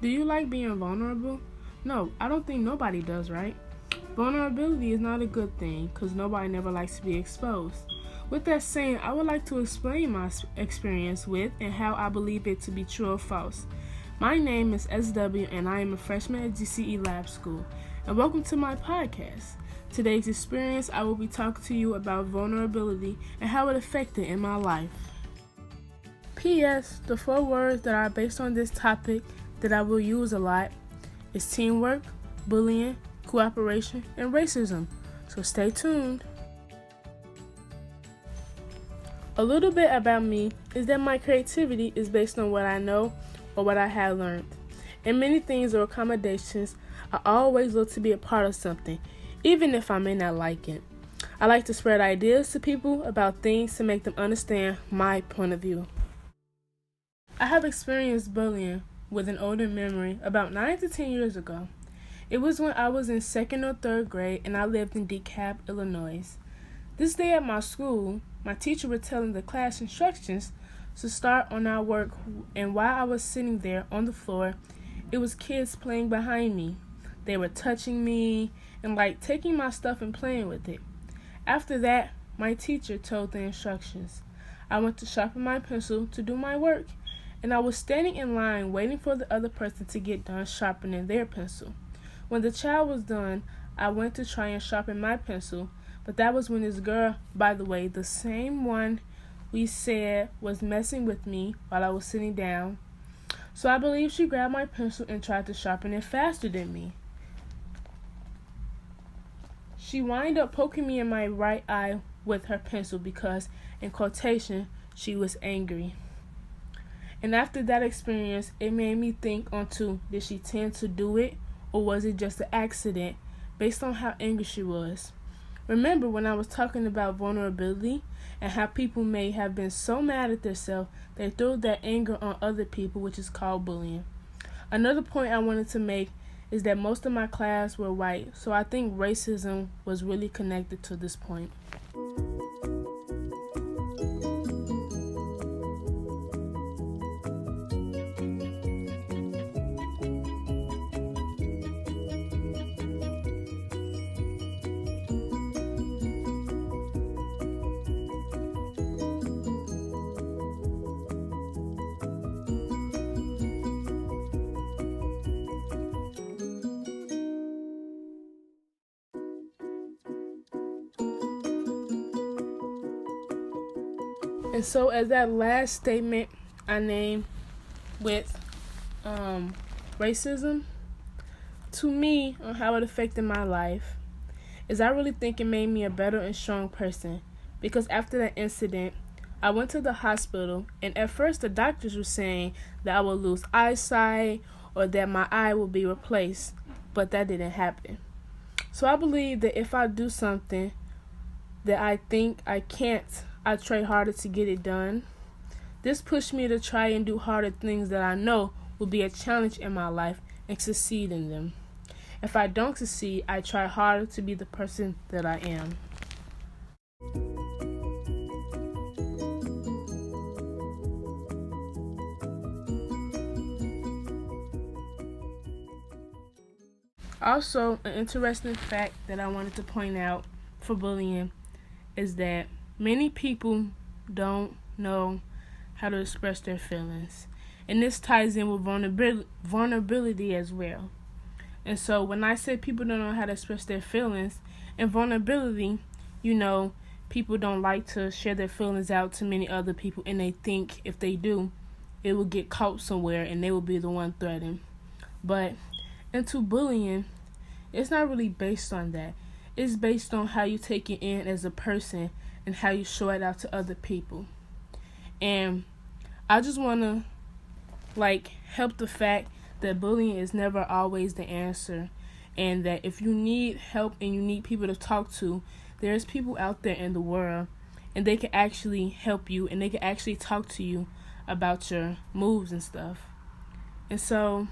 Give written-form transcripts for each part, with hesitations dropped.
Do you like being vulnerable? No, I don't think nobody does, right? Vulnerability is not a good thing because nobody never likes to be exposed. With that saying, I would like to explain my experience with and how I believe it to be true or false. My name is SW and I am a freshman at GCE Lab School. And welcome to my podcast. Today's experience, I will be talking to you about vulnerability and how it affected in my life. P.S. The 4 words that are based on this topic that I will use a lot is teamwork, bullying, cooperation, and racism. So stay tuned. A little bit about me is that my creativity is based on what I know or what I have learned. In many things or accommodations, I always look to be a part of something, even if I may not like it. I like to spread ideas to people about things to make them understand my point of view. I have experienced bullying with an older memory about 9 to 10 years ago. It was when I was in 2nd or 3rd grade and I lived in DeKalb, Illinois. This day at my school, my teacher was telling the class instructions to start on our work, and while I was sitting there on the floor, it was kids playing behind me. They were touching me and taking my stuff and playing with it. After that, my teacher told the instructions. I went to sharpen my pencil to do my work, and I was standing in line waiting for the other person to get done sharpening their pencil. When the child was done, I went to try and sharpen my pencil, but that was when this girl, by the way, the same one we said was messing with me while I was sitting down. So I believe she grabbed my pencil and tried to sharpen it faster than me. She wound up poking me in my right eye with her pencil because, in quotation, she was angry. And after that experience, it made me think onto, did she tend to do it, or was it just an accident based on how angry she was? Remember when I was talking about vulnerability and how people may have been so mad at themselves they threw that anger on other people, which is called bullying. Another point I wanted to make is that most of my class were white, so I think racism was really connected to this point. And so as that last statement I named with racism, to me, on how it affected my life, is I really think it made me a better and strong person. Because after that incident, I went to the hospital, and at first the doctors were saying that I would lose eyesight or that my eye will be replaced, but that didn't happen. So I believe that if I do something that I think I can't, I try harder to get it done. This pushed me to try and do harder things that I know will be a challenge in my life and succeed in them. If I don't succeed, I try harder to be the person that I am. Also, an interesting fact that I wanted to point out for bullying is that many people don't know how to express their feelings. And this ties in with vulnerability as well. And so when I say people don't know how to express their feelings, and vulnerability, people don't like to share their feelings out to many other people, and they think if they do, it will get caught somewhere and they will be the one threatened. But into bullying, it's not really based on that. It's based on how you take it in as a person and how you show it out to other people. And I just want to help the fact that bullying is never always the answer, and that if you need help and you need people to talk to, there's people out there in the world and they can actually help you and they can actually talk to you about your moves and stuff. And so,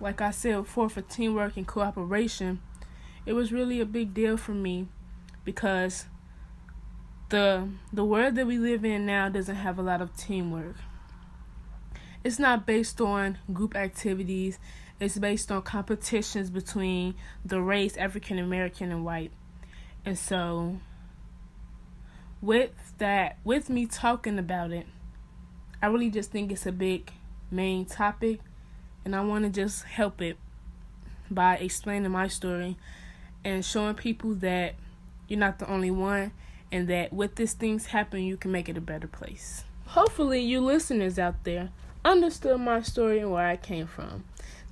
like I said before, for teamwork and cooperation, it was really a big deal for me because the world that we live in now doesn't have a lot of teamwork. It's not based on group activities. It's based on competitions between the race African American and white. And so with me talking about it, I really just think it's a big main topic, and I want to just help it by explaining my story and showing people that you're not the only one, and that with these things happen, you can make it a better place. Hopefully, you listeners out there understood my story and where I came from.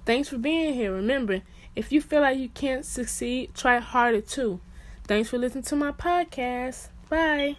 Thanks for being here. Remember, if you feel like you can't succeed, try harder too. Thanks for listening to my podcast. Bye.